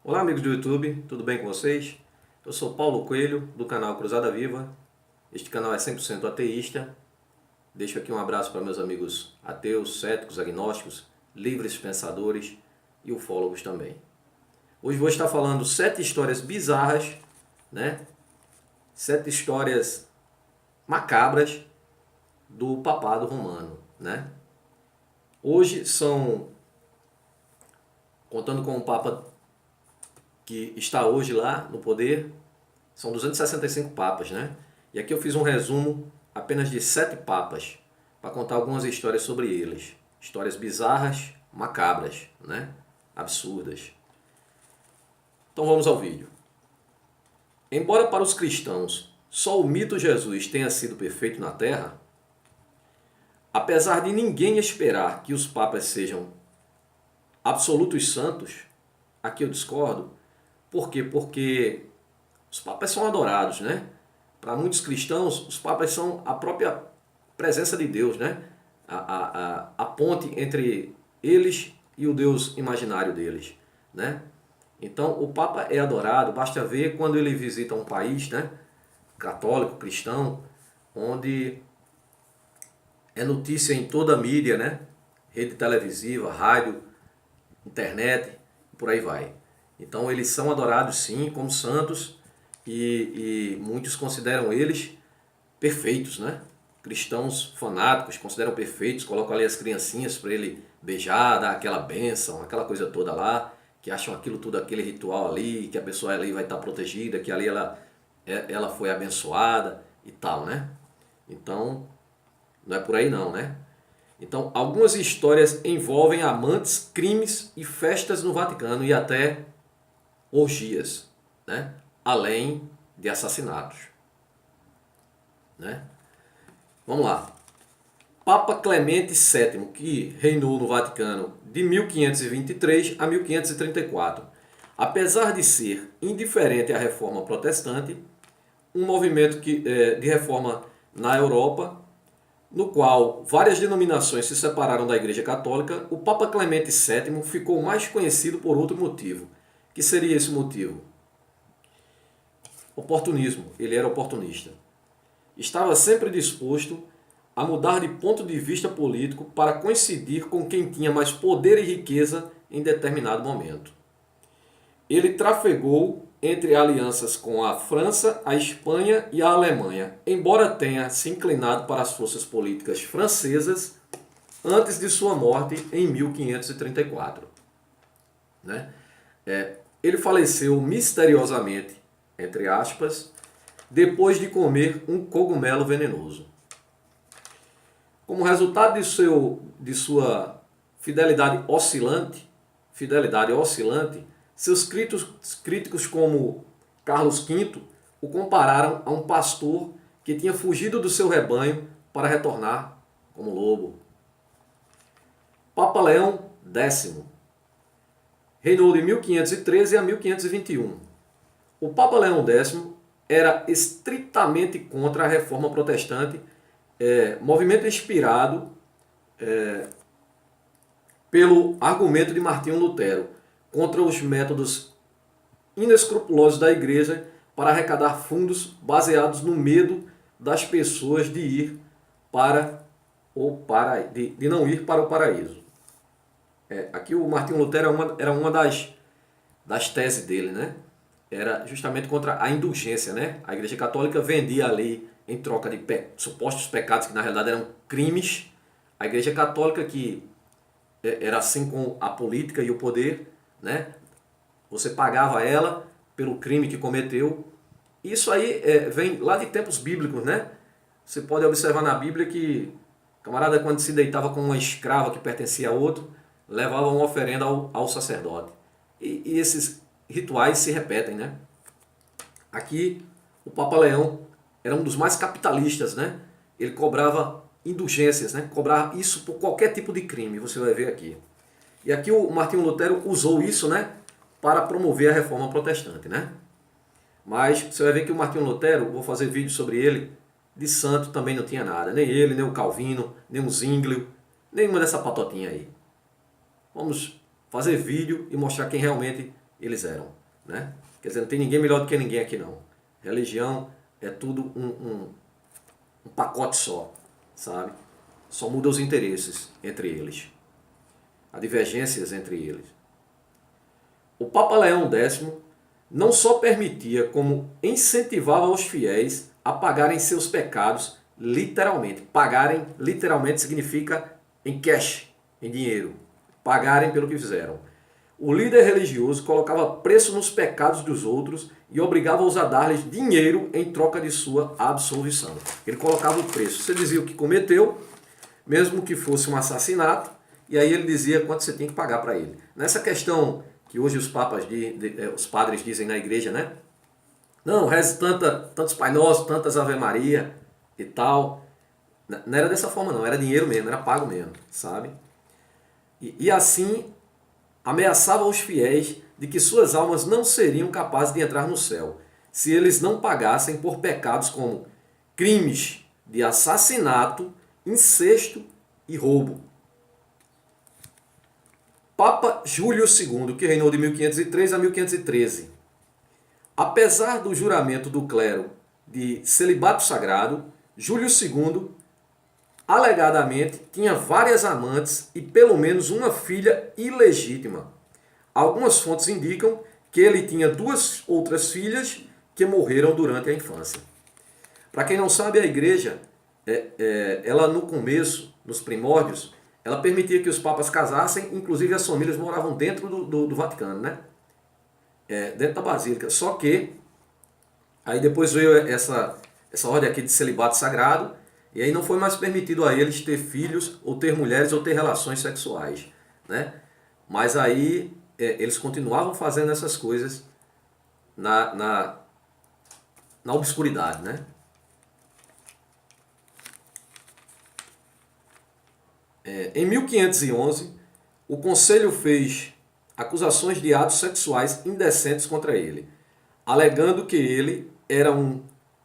Olá amigos do YouTube, tudo bem com vocês? Eu sou Paulo Coelho, do canal Cruzada Viva. Este canal é 100% ateísta. Deixo aqui um abraço para meus amigos ateus, céticos, agnósticos, livres pensadores e ufólogos também. Hoje vou estar falando 7 histórias bizarras, né? 7 histórias macabras do papado romano, né? Hoje são, contando com o Papa que está hoje lá no poder, são 265 papas, né? E aqui eu fiz um resumo apenas de 7 papas, para contar algumas histórias sobre eles. Histórias bizarras, macabras, né? Absurdas. Então vamos ao vídeo. Embora para os cristãos só o mito Jesus tenha sido perfeito na Terra, apesar de ninguém esperar que os papas sejam absolutos santos, aqui eu discordo. Por quê? Porque os papas são adorados, né? Para muitos cristãos, os papas são a própria presença de Deus, né? A ponte entre eles e o Deus imaginário deles, né? Então, o Papa é adorado, basta ver quando ele visita um país, né? Católico, cristão, onde é notícia em toda a mídia, né? Rede televisiva, rádio, internet, por aí vai. Então eles são adorados sim como santos e muitos consideram eles perfeitos, né? Cristãos fanáticos consideram perfeitos, colocam ali as criancinhas para ele beijar, dar aquela bênção, aquela coisa toda lá, que acham aquilo tudo, aquele ritual ali, que a pessoa ali vai estar protegida, que ali ela foi abençoada e tal, né? Então, não é por aí não, né? Então, algumas histórias envolvem amantes, crimes e festas no Vaticano e até orgias, né? Além de assassinatos, né? Vamos lá. Papa Clemente VII, que reinou no Vaticano de 1523 a 1534. Apesar de ser indiferente à reforma protestante, um movimento de reforma na Europa, no qual várias denominações se separaram da Igreja Católica, o Papa Clemente VII ficou mais conhecido por outro motivo. Que seria esse motivo? Oportunismo. Ele era oportunista. Estava sempre disposto a mudar de ponto de vista político para coincidir com quem tinha mais poder e riqueza em determinado momento. Ele trafegou entre alianças com a França, a Espanha e a Alemanha, embora tenha se inclinado para as forças políticas francesas antes de sua morte em 1534. Né? Ele faleceu misteriosamente, entre aspas, depois de comer um cogumelo venenoso. Como resultado de sua fidelidade oscilante, seus críticos como Carlos V o compararam a um pastor que tinha fugido do seu rebanho para retornar como lobo. Papa Leão X reinou de 1513 a 1521. O Papa Leão X era estritamente contra a reforma protestante, movimento inspirado pelo argumento de Martinho Lutero contra os métodos inescrupulosos da igreja para arrecadar fundos baseados no medo das pessoas de ir de não ir para o paraíso. Aqui o Martinho Lutero era uma das teses dele, né? Era justamente contra a indulgência, né? A Igreja Católica vendia ali em troca de supostos pecados que na realidade eram crimes. A Igreja Católica, que era assim com a política e o poder, né? Você pagava ela pelo crime que cometeu. Isso aí vem lá de tempos bíblicos, né? Você pode observar na Bíblia que o camarada, quando se deitava com uma escrava que pertencia a outro, levava uma oferenda ao sacerdote. E esses rituais se repetem, né? Aqui, o Papa Leão era um dos mais capitalistas, né? Ele cobrava indulgências, né? Cobrava isso por qualquer tipo de crime, você vai ver aqui. E aqui o Martinho Lutero usou isso, né, para promover a reforma protestante, né? Mas você vai ver que o Martinho Lutero, vou fazer vídeo sobre ele, de santo também não tinha nada. Nem ele, nem o Calvino, nem o Zwinglio, nenhuma dessa patotinha aí. Vamos fazer vídeo e mostrar quem realmente eles eram, né? Quer dizer, não tem ninguém melhor do que ninguém aqui não. Religião é tudo um pacote só, sabe? Só muda os interesses entre eles. Há divergências entre eles. O Papa Leão X não só permitia, como incentivava os fiéis a pagarem seus pecados literalmente. Pagarem literalmente significa em cash, em dinheiro. Pagarem pelo que fizeram. O líder religioso colocava preço nos pecados dos outros e obrigava-os a dar-lhes dinheiro em troca de sua absolvição. Ele colocava o preço. Você dizia o que cometeu, mesmo que fosse um assassinato, e aí ele dizia quanto você tem que pagar para ele. Nessa questão que hoje os papas, os padres dizem na igreja, né? Não, reze tantos Pai Nosso, tantas Ave Maria e tal. Não era dessa forma não, era dinheiro mesmo, era pago mesmo, sabe? E assim ameaçava os fiéis de que suas almas não seriam capazes de entrar no céu se eles não pagassem por pecados como crimes de assassinato, incesto e roubo. Papa Júlio II, que reinou de 1503 a 1513. Apesar do juramento do clero de celibato sagrado, Júlio II alegadamente tinha várias amantes e pelo menos uma filha ilegítima. Algumas fontes indicam que ele tinha 2 outras filhas que morreram durante a infância. Para quem não sabe, a igreja, ela no começo, nos primórdios, ela permitia que os papas casassem, inclusive as famílias moravam dentro do Vaticano, né? Dentro da Basílica. Só que, aí depois veio essa ordem aqui de celibato sagrado, e aí não foi mais permitido a eles ter filhos, ou ter mulheres, ou ter relações sexuais, né? Mas aí eles continuavam fazendo essas coisas na obscuridade, né? Em 1511, o Conselho fez acusações de atos sexuais indecentes contra ele, alegando que ele era um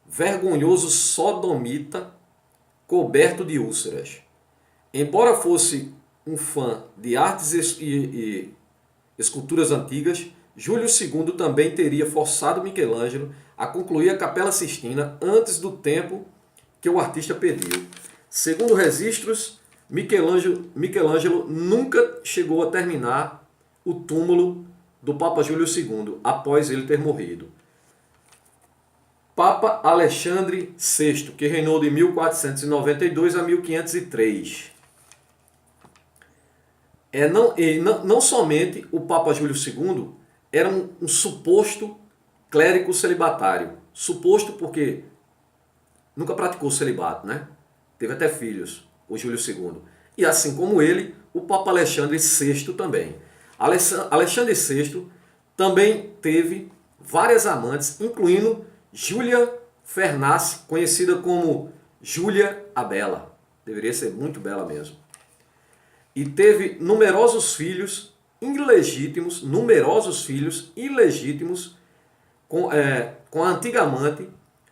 vergonhoso sodomita coberto de úlceras. Embora fosse um fã de artes e esculturas antigas, Júlio II também teria forçado Michelangelo a concluir a Capela Sistina antes do tempo que o artista pediu. Segundo registros, Michelangelo nunca chegou a terminar o túmulo do Papa Júlio II, após ele ter morrido. Papa Alexandre VI, que reinou de 1492 a 1503. Não somente o Papa Júlio II era um suposto clérigo celibatário. Suposto porque nunca praticou o celibato, né? Teve até filhos, o Júlio II. E assim como ele, o Papa Alexandre VI também. Alexandre VI também teve várias amantes, incluindo Júlia Fernace, conhecida como Júlia a Bela. Deveria ser muito bela mesmo. E teve numerosos filhos ilegítimos com a antiga amante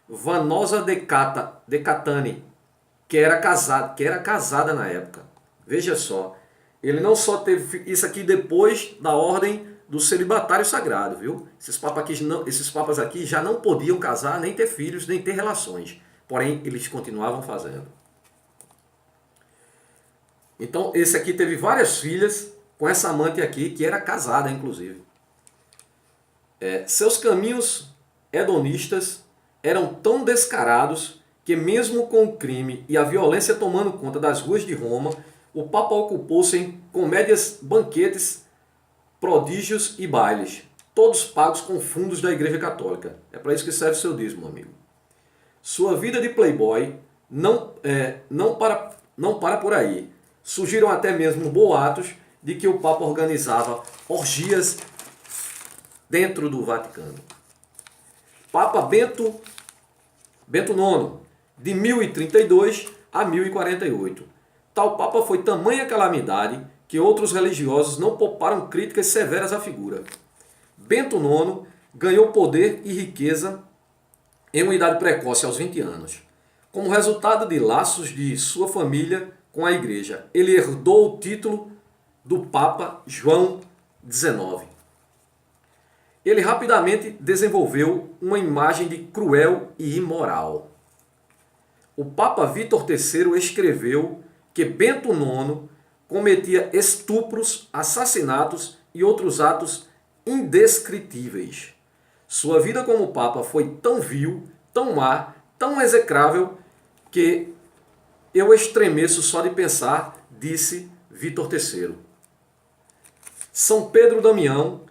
Vanosa de Catani, que era casada na época. Veja só, ele não só teve isso aqui depois da ordem do celibatário sagrado, viu? Esses papas aqui já não podiam casar, nem ter filhos, nem ter relações. Porém, eles continuavam fazendo. Então, esse aqui teve várias filhas com essa amante aqui, que era casada, inclusive. Seus caminhos hedonistas eram tão descarados que mesmo com o crime e a violência tomando conta das ruas de Roma, o Papa ocupou-se em comédias, banquetes, prodígios e bailes, todos pagos com fundos da Igreja Católica. É para isso que serve o seu dízimo, amigo. Sua vida de playboy não para por aí. Surgiram até mesmo boatos de que o Papa organizava orgias dentro do Vaticano. Papa Bento IX, de 1032 a 1048. Tal Papa foi tamanha calamidade que outros religiosos não pouparam críticas severas à figura. Bento IX ganhou poder e riqueza em uma idade precoce, aos 20 anos. Como resultado de laços de sua família com a Igreja, ele herdou o título do Papa João XIX. ele rapidamente desenvolveu uma imagem de cruel e imoral. O Papa Vítor III escreveu que Bento IX cometia estupros, assassinatos e outros atos indescritíveis. Sua vida como Papa foi tão vil, tão má, tão execrável, que eu estremeço só de pensar, disse Vítor III. São Pedro Damião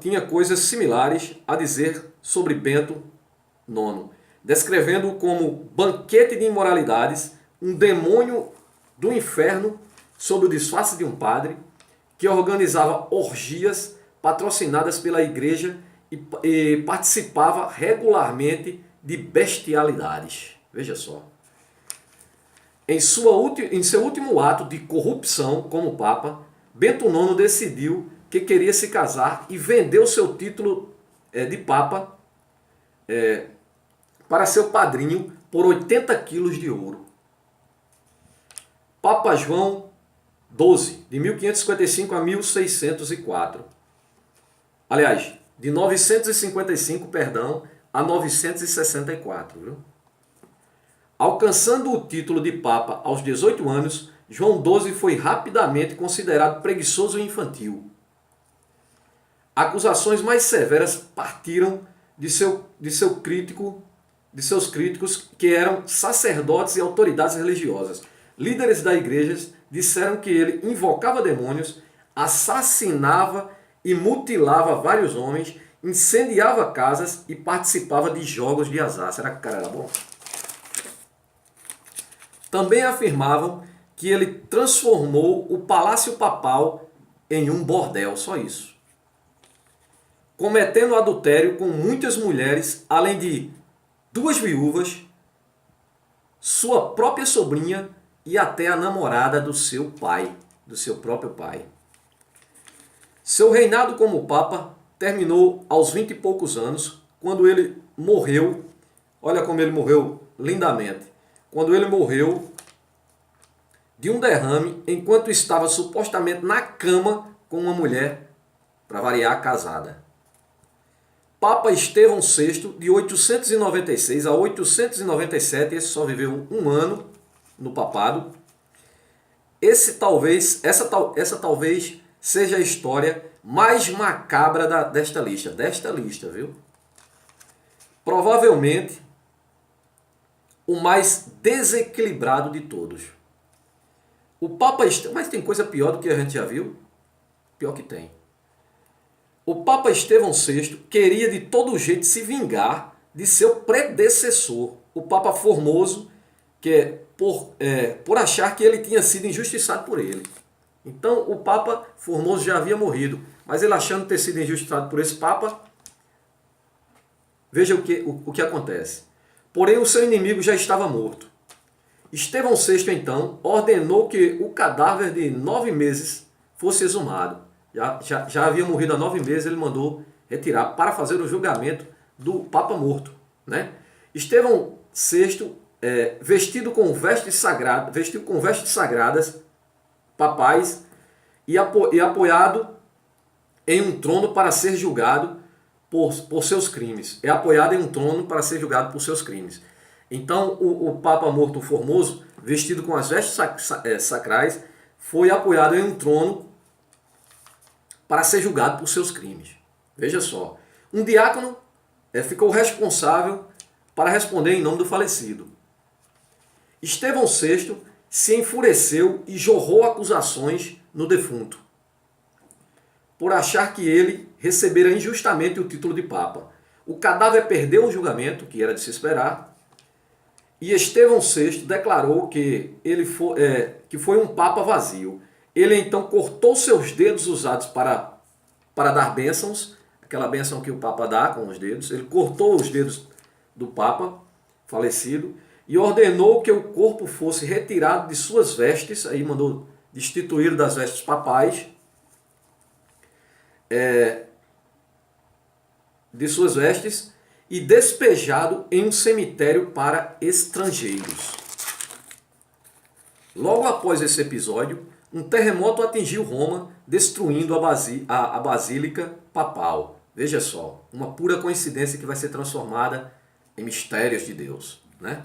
tinha coisas similares a dizer sobre Bento IX, descrevendo-o como banquete de imoralidades, um demônio do inferno sob o disfarce de um padre, que organizava orgias patrocinadas pela igreja e participava regularmente de bestialidades. Veja só. Em seu último ato de corrupção como Papa, Bento IX decidiu que queria se casar e vendeu seu título de Papa para seu padrinho por 80 quilos de ouro. Papa João XII, de 1555 a 1604. Aliás, de 955, a 964. Viu? Alcançando o título de Papa aos 18 anos, João XII foi rapidamente considerado preguiçoso e infantil. Acusações mais severas partiram de seus críticos, que eram sacerdotes e autoridades religiosas. Líderes da igreja disseram que ele invocava demônios, assassinava e mutilava vários homens, incendiava casas e participava de jogos de azar. Será que o cara era bom? Também afirmavam que ele transformou o palácio papal em um bordel, só isso. Cometendo adultério com muitas mulheres, além de 2 viúvas, sua própria sobrinha e até a namorada do seu pai, do seu próprio pai. Seu reinado como Papa terminou aos 20 e poucos anos, quando ele morreu. Olha como ele morreu lindamente. Quando ele morreu de um derrame, enquanto estava supostamente na cama com uma mulher, para variar, casada. Papa Estevão VI, de 896 a 897, esse só viveu um ano no papado. Essa talvez seja a história mais macabra desta lista, viu? Provavelmente o mais desequilibrado de todos. O Papa Estevão, mas tem coisa pior do que a gente já viu? Pior que tem. O Papa Estevão VI queria de todo jeito se vingar de seu predecessor, o Papa Formoso, por achar que ele tinha sido injustiçado por ele. Então o Papa Formoso já havia morrido, mas ele achando ter sido injustiçado por esse Papa, veja o que acontece. Porém o seu inimigo já estava morto. Estevão VI então ordenou que o cadáver de 9 meses fosse exumado. Já havia morrido há 9 meses, ele mandou retirar para fazer o julgamento do Papa morto. Né? Estevão VI, vestido com vestes sagradas, papais, e apoiado em um trono para ser julgado por seus crimes. É apoiado em um trono para ser julgado por seus crimes. Então o Papa morto Formoso, vestido com as vestes sacrais, foi apoiado em um trono para ser julgado por seus crimes. Veja só, um diácono ficou responsável para responder em nome do falecido. Estevão VI se enfureceu e jorrou acusações no defunto, por achar que ele recebera injustamente o título de Papa. O cadáver perdeu o julgamento, que era de se esperar, e Estevão VI declarou que foi um Papa vazio. Ele então cortou seus dedos usados para dar bênçãos, aquela bênção que o Papa dá com os dedos. Ele cortou os dedos do Papa falecido e ordenou que o corpo fosse retirado de suas vestes, aí mandou destituir das vestes papais, de suas vestes, e despejado em um cemitério para estrangeiros. Logo após esse episódio, um terremoto atingiu Roma, destruindo a Basílica Papal. Veja só, uma pura coincidência que vai ser transformada em mistérios de Deus, né?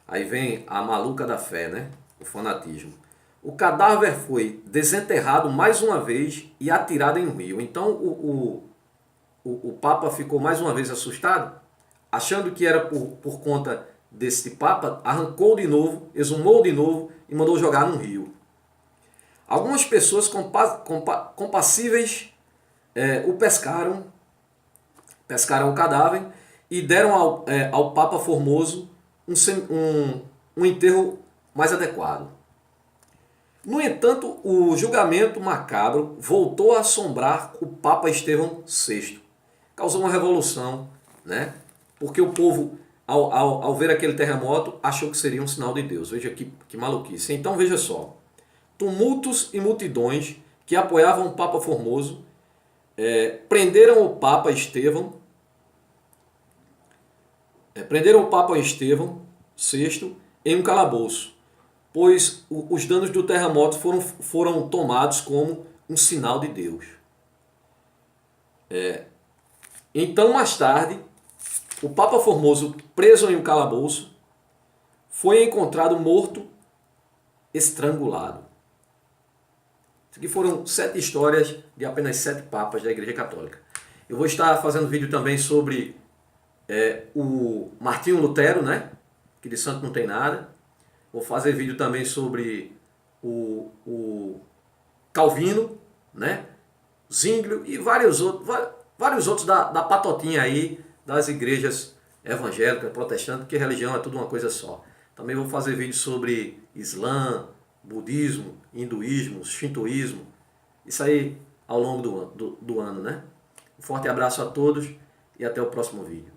Aí vem a maluca da fé, né? O fanatismo. O cadáver foi desenterrado mais uma vez e atirado em um rio. Então o Papa ficou mais uma vez assustado, achando que era por conta desse Papa, arrancou de novo, exumou de novo e mandou jogar no rio. Algumas pessoas compassíveis o pescaram o cadáver e deram ao Papa Formoso um enterro mais adequado. No entanto, o julgamento macabro voltou a assombrar o Papa Estevão VI. Causou uma revolução, né? Porque o povo, ao ver aquele terremoto, achou que seria um sinal de Deus. Veja que maluquice. Então veja só, tumultos e multidões que apoiavam o Papa Formoso prenderam o Papa Estevão VI em um calabouço, pois os danos do terremoto foram tomados como um sinal de Deus. Então, mais tarde, o Papa Formoso, preso em um calabouço, foi encontrado morto, estrangulado. Isso aqui foram 7 histórias de apenas 7 papas da Igreja Católica. Eu vou estar fazendo vídeo também sobre o Martinho Lutero, né? Que de santo não tem nada. Vou fazer vídeo também sobre o Calvino, né? Zwinglio e vários outros da patotinha aí das igrejas evangélicas, protestantes, porque religião é tudo uma coisa só. Também vou fazer vídeo sobre Islã, budismo, hinduísmo, shintoísmo. Isso aí ao longo do ano, né? Um forte abraço a todos e até o próximo vídeo.